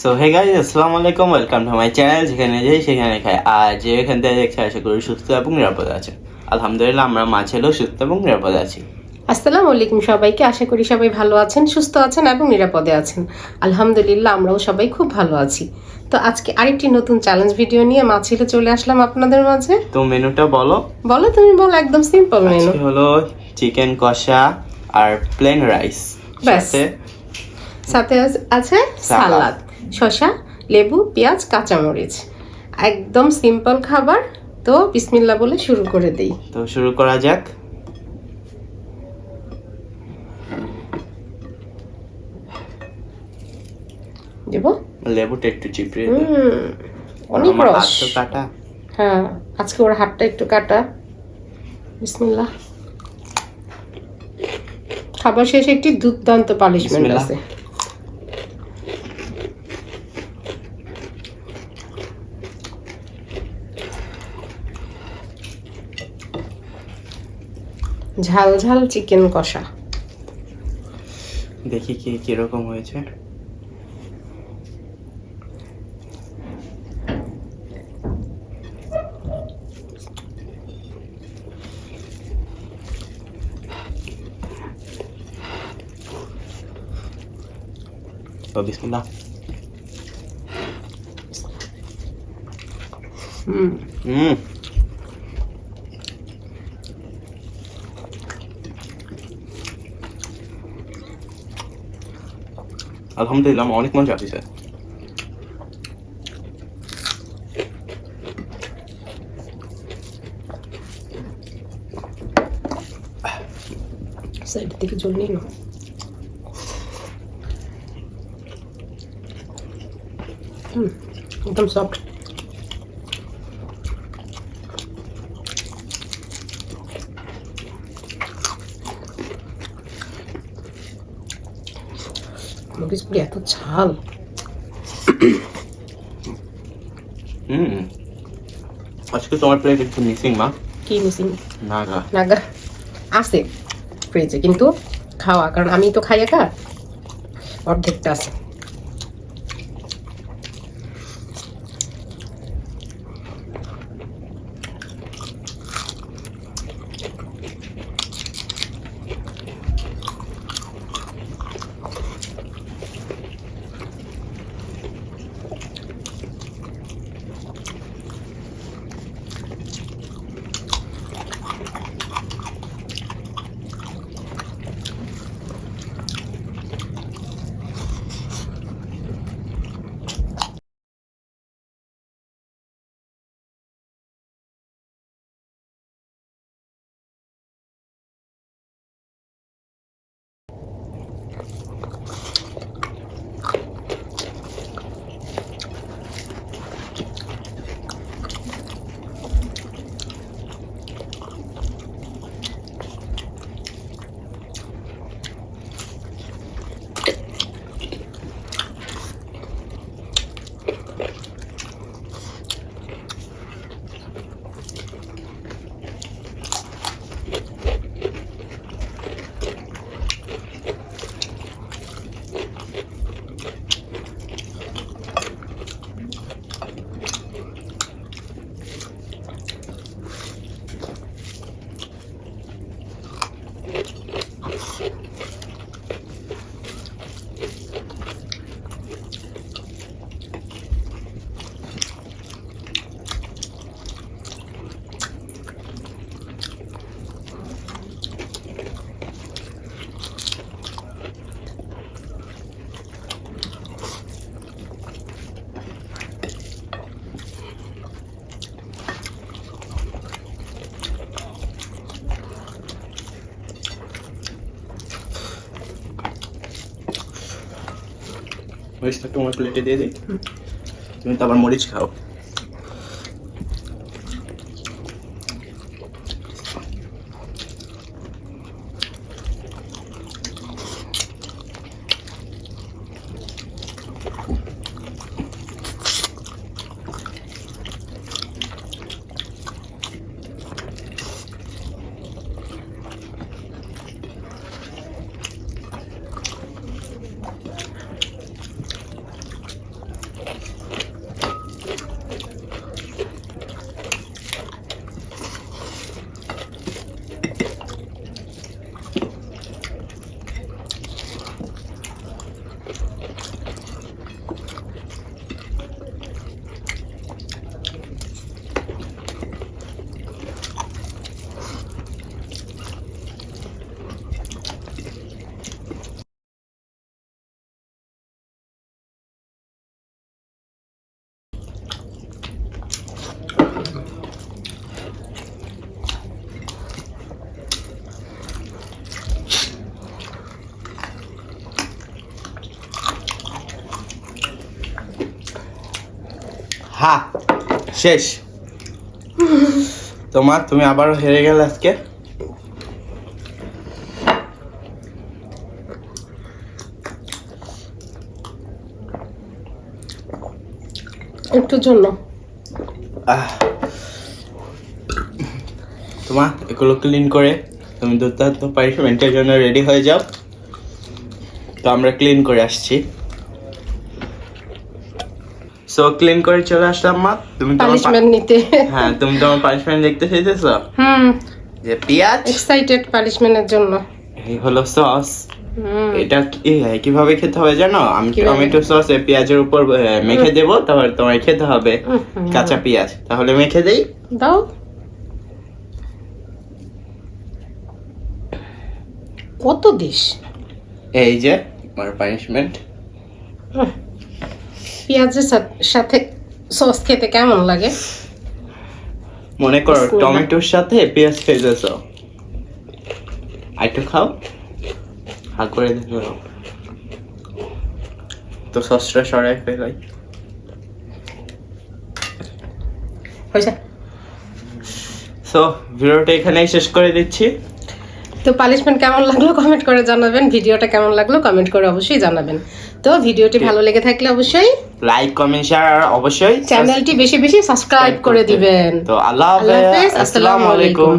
So hey guys, আসসালামু আলাইকুম, welcome to my channel. যেখানে যাই সেখানে খাই। আর যে এখান থেকে দেখছে আশা করি সুস্থ এবং নিরাপদে আছে। আলহামদুলিল্লাহ, আমরা মা ছেলেও সুস্থ এবং নিরাপদে আছি। আসসালামু আলাইকুম সবাইকে। আশা করি সবাই ভালো আছেন, সুস্থ আছেন এবং নিরাপদে আছেন। আলহামদুলিল্লাহ, আমরাও সবাই খুব ভালো আছি। তো আজকে আরেকটি নতুন চ্যালেঞ্জ ভিডিও নিয়ে মা ছেলে চলে আসলাম আপনাদের মাঝে। তো মেনুটা বলো। বলো, তুমি বলো। একদম সিম্পল মেনু। আজকে হলো চিকেন কষা আর প্লেন রাইস, ব্যাস। সাথে আছে সালাদ, শসা, লেবু, পেঁয়াজ, কাঁচামরিচ। একদম সিম্পল খাবার। তো বিসমিল্লাহ বলে শুরু করে দেই। তো শুরু করা যাক। দেবো লেবুটা একটু চিপড়িয়ে দে। অনেক আমার রস। হাত তো কাটা। হ্যাঁ, আজকে ওর হাতটা একটু কাটা। বিসমিল্লাহ। খাবার শেষে একটি দুর্দান্ত পানিশমেন্ট বিসমিল্লাহ। আছে। ঝাল ঝাল চিকেন কষা। দেখি কি কিরকম হয়েছে। তো বিসমিল্লাহ। হুম আলহামদুলিল্লাহ, আমার অনেক মজা আসছে। সাইড থেকে জল নিল। একদম সফট। মরিচগুলি এত ঝাল। আজকে তোমার প্লেট একটু মিসিং মা। কি মিসিং? নাগা। নাগা আছে ফ্রিজে, কিন্তু খাওয়া, কারণ আমি তো খাই একা, অর্ধেকটা আছে। মরিচটা তোমার প্লেটে দিয়ে দিই। তুমি তো আবার মরিচ খাও। হা শেষ। তুমি আবারও হেরে গেলে আজকে। একটু জন্য তোমার এগুলো ক্লিন করে তুমি দুর্দান্ত পানিশমেন্টের জন্য রেডি হয়ে যাও। তো আমরা ক্লিন করে আসছি। সো ক্লিন করে চলে আসলাম মা। তুমি পানিশমেন্ট নিতে। হ্যাঁ, তুমি তোমার পানিশমেন্ট দেখতে চাইতেছো? যে পেঁয়াজ এক্সাইটেড পানিশমেন্টের জন্য। এই হলো সস। এটা কিভাবে খেতে হবে জানো? আমি টমেটো সস পেঁয়াজের উপর মেখে দেব, তারপর তোমায় খেতে হবে কাঁচা পেঁয়াজ। তাহলে মেখে দেই, দাও। কত দিস? এই যে আমার পানিশমেন্ট। পেঁয়াজের সাথে সস খেতে কেমন লাগে? মনে করো টমেটোর সাথে পেঁয়াজ খেয়েছো, আরেকটু খাও, হা করে দেখো। তো সসটা সরাই ফেলাই। হয়েছে। সো ভিডিওটা এখানেই শেষ করে দিচ্ছি। তো পানিশমেন্ট কেমন লাগলো কমেন্ট করে জানাবেন, ভিডিওটা কেমন লাগলো কমেন্ট করে অবশ্যই জানাবেন। তো ভিডিওটি ভালো লেগে থাকলে অবশ্যই লাইক কমেন্ট শেয়ার আর অবশ্যই চ্যানেলটি বেশি বেশি সাবস্ক্রাইব করে দিবেন। তো আল্লাহ হাফেজ, আসসালামু আলাইকুম।